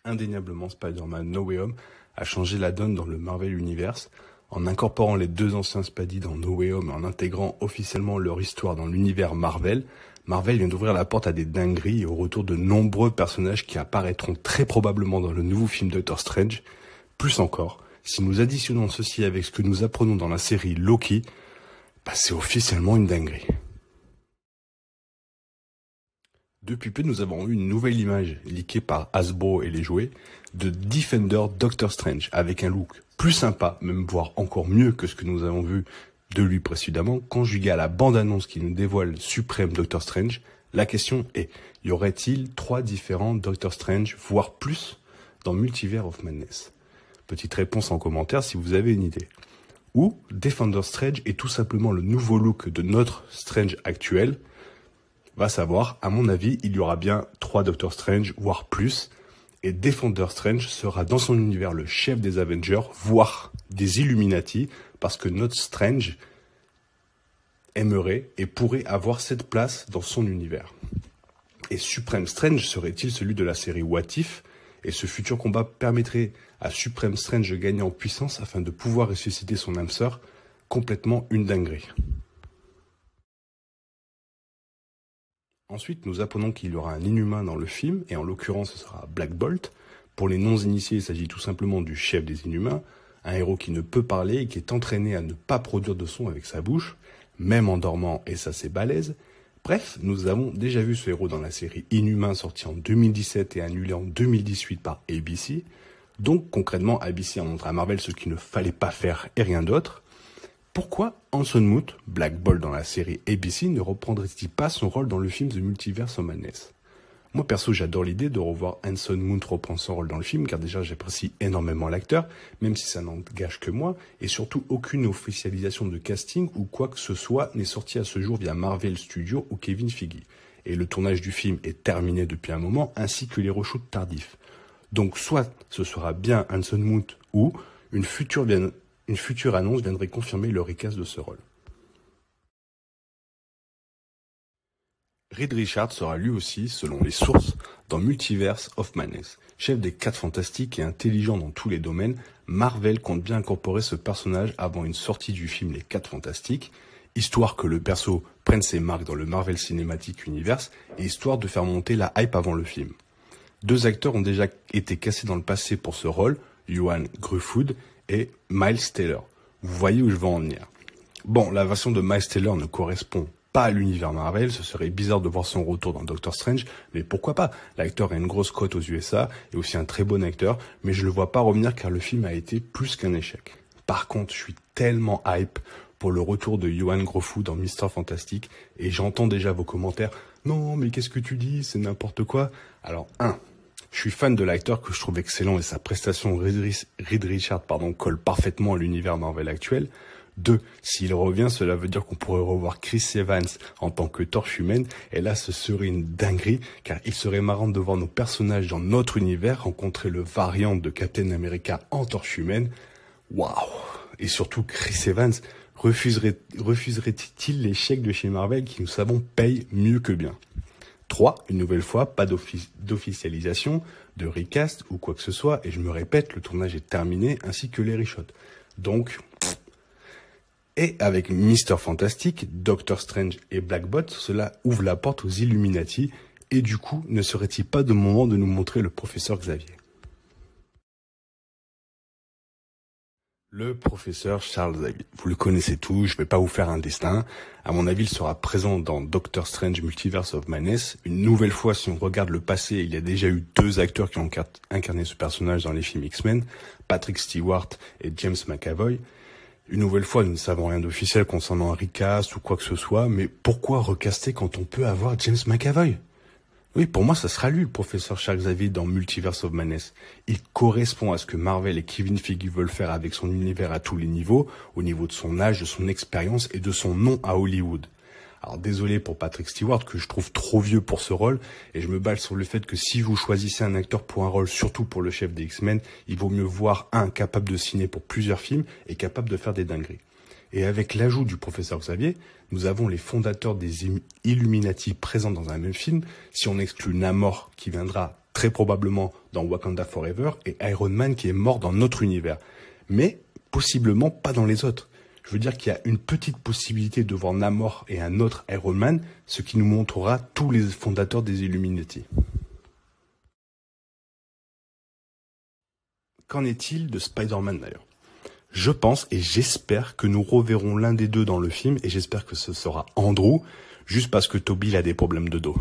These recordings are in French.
indéniablement Spider-Man No Way Home a changé la donne dans le Marvel Universe, en incorporant les deux anciens Spidey dans No Way Home et en intégrant officiellement leur histoire dans l'univers Marvel. Marvel vient d'ouvrir la porte à des dingueries et au retour de nombreux personnages qui apparaîtront très probablement dans le nouveau film Doctor Strange. Plus encore, si nous additionnons ceci avec ce que nous apprenons dans la série Loki, c'est officiellement une dinguerie. Depuis peu, nous avons eu une nouvelle image leakée par Hasbro et les jouets de Defender Doctor Strange avec un look plus sympa, même voire encore mieux que ce que nous avons vu de lui précédemment. Conjugué à la bande-annonce qui nous dévoile Suprême Doctor Strange, la question est, y aurait-il 3 différents Doctor Strange, voire plus, dans Multiverse of Madness? Petite réponse en commentaire si vous avez une idée. Ou Defender Strange est tout simplement le nouveau look de notre Strange actuel. Va savoir, à mon avis, il y aura bien 3 Doctor Strange, voire plus, et Defender Strange sera dans son univers le chef des Avengers, voire des Illuminati, parce que notre Strange aimerait et pourrait avoir cette place dans son univers. Et Supreme Strange serait-il celui de la série What If, et ce futur combat permettrait à Supreme Strange de gagner en puissance afin de pouvoir ressusciter son âme sœur, complètement une dinguerie. Ensuite, nous apprenons qu'il y aura un inhumain dans le film, et en l'occurrence ce sera Black Bolt. Pour les non-initiés, il s'agit tout simplement du chef des inhumains, un héros qui ne peut parler et qui est entraîné à ne pas produire de son avec sa bouche, même en dormant, et ça c'est balèze. Bref, nous avons déjà vu ce héros dans la série Inhumain sortie en 2017 et annulée en 2018 par ABC. Donc concrètement, ABC a montré à Marvel ce qu'il ne fallait pas faire et rien d'autre. Pourquoi Anson Mount, Black Bolt dans la série ABC, ne reprendrait-il pas son rôle dans le film The Multiverse of Madness? Moi perso, j'adore l'idée de revoir Anson Mount reprendre son rôle dans le film, car déjà j'apprécie énormément l'acteur, même si ça n'engage que moi, et surtout aucune officialisation de casting ou quoi que ce soit n'est sorti à ce jour via Marvel Studios ou Kevin Feige. Et le tournage du film est terminé depuis un moment, ainsi que les reshoots tardifs. Donc soit ce sera bien Anson Mount ou une future annonce viendrait confirmer le recast de ce rôle. Reed Richards sera lui aussi, selon les sources, dans Multiverse of Madness. Chef des 4 Fantastiques et intelligent dans tous les domaines, Marvel compte bien incorporer ce personnage avant une sortie du film Les 4 Fantastiques, histoire que le perso prenne ses marques dans le Marvel Cinematic Universe et histoire de faire monter la hype avant le film. 2 acteurs ont déjà été cassés dans le passé pour ce rôle, Ioan Gruffudd et Miles Teller. Vous voyez où je veux en venir. Bon, la version de Miles Teller ne correspond pas à l'univers Marvel, ce serait bizarre de voir son retour dans Doctor Strange, mais pourquoi pas? L'acteur a une grosse cote aux USA et aussi un très bon acteur, mais je le vois pas revenir car le film a été plus qu'un échec. Par contre, je suis tellement hype pour le retour de Ioan Gruffudd dans Mr. Fantastic et j'entends déjà vos commentaires. Non, mais qu'est-ce que tu dis? C'est n'importe quoi. Alors, je suis fan de l'acteur que je trouve excellent et sa prestation Reed Richards colle parfaitement à l'univers Marvel actuel. 2. S'il revient, cela veut dire qu'on pourrait revoir Chris Evans en tant que Torche Humaine, et là ce serait une dinguerie, car il serait marrant de voir nos personnages dans notre univers rencontrer le variant de Captain America en Torche Humaine. Waouh! Et surtout Chris Evans refuserait-il l'échec de chez Marvel qui, nous savons, paye mieux que bien? 3. Une nouvelle fois, pas d'officialisation, de recast ou quoi que ce soit, et je me répète, le tournage est terminé, ainsi que les reshots. Donc, et avec Mr. Fantastic, Doctor Strange et Black Bolt, cela ouvre la porte aux Illuminati, et du coup, ne serait-il pas de moment de nous montrer le professeur Xavier? Le professeur Charles Xavier. Vous le connaissez tous, je vais pas vous faire un destin. À mon avis, il sera présent dans Doctor Strange Multiverse of Madness. Une nouvelle fois, si on regarde le passé, il y a déjà eu 2 acteurs qui ont incarné ce personnage dans les films X-Men, Patrick Stewart et James McAvoy. Une nouvelle fois, nous ne savons rien d'officiel concernant un recast ou quoi que ce soit, mais pourquoi recaster quand on peut avoir James McAvoy? Oui, pour moi, ça sera lui, le professeur Charles Xavier dans Multiverse of Madness. Il correspond à ce que Marvel et Kevin Feige veulent faire avec son univers à tous les niveaux, au niveau de son âge, de son expérience et de son nom à Hollywood. Alors désolé pour Patrick Stewart, que je trouve trop vieux pour ce rôle, et je me base sur le fait que si vous choisissez un acteur pour un rôle, surtout pour le chef des X-Men, il vaut mieux voir un capable de signer pour plusieurs films et capable de faire des dingueries. Et avec l'ajout du professeur Xavier, nous avons les fondateurs des Illuminati présents dans un même film. Si on exclut Namor qui viendra très probablement dans Wakanda Forever, et Iron Man qui est mort dans notre univers. Mais possiblement pas dans les autres. Je veux dire qu'il y a une petite possibilité de voir Namor et un autre Iron Man, ce qui nous montrera tous les fondateurs des Illuminati. Qu'en est-il de Spider-Man d'ailleurs? Je pense et j'espère que nous reverrons l'un des deux dans le film, et j'espère que ce sera Andrew, juste parce que Toby a des problèmes de dos.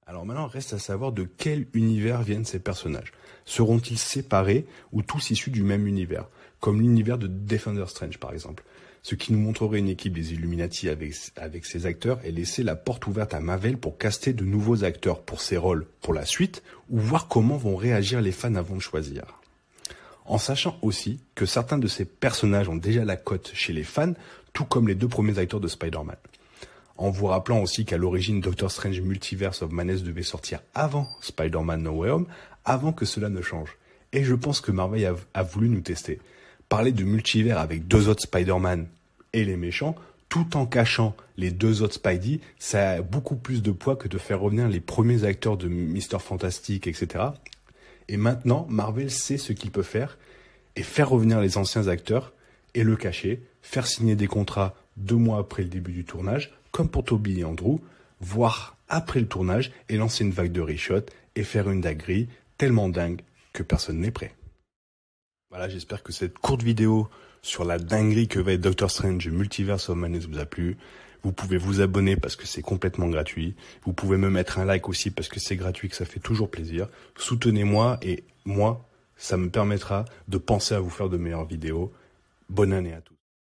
Alors maintenant, reste à savoir de quel univers viennent ces personnages. Seront-ils séparés ou tous issus du même univers, comme l'univers de Defender Strange par exemple, ce qui nous montrerait une équipe des Illuminati avec ses acteurs et laisser la porte ouverte à Marvel pour caster de nouveaux acteurs pour ses rôles pour la suite, ou voir comment vont réagir les fans avant de choisir. En sachant aussi que certains de ces personnages ont déjà la cote chez les fans, tout comme les deux premiers acteurs de Spider-Man. En vous rappelant aussi qu'à l'origine Doctor Strange Multiverse of Madness devait sortir avant Spider-Man No Way Home, avant que cela ne change. Et je pense que Marvel a voulu nous tester. Parler de multivers avec deux autres Spider-Man et les méchants, tout en cachant les deux autres Spidey, ça a beaucoup plus de poids que de faire revenir les premiers acteurs de Mr. Fantastic, etc. Et maintenant, Marvel sait ce qu'il peut faire, et faire revenir les anciens acteurs, et le cacher, faire signer des contrats 2 mois après le début du tournage, comme pour Toby et Andrew, voire après le tournage, et lancer une vague de reshots, et faire une dinguerie tellement dingue que personne n'est prêt. Voilà, j'espère que cette courte vidéo sur la dinguerie que va être Doctor Strange Multiverse of Madness vous a plu. Vous pouvez vous abonner parce que c'est complètement gratuit. Vous pouvez me mettre un like aussi parce que c'est gratuit, que ça fait toujours plaisir. Soutenez-moi et moi, ça me permettra de penser à vous faire de meilleures vidéos. Bonne année à tous.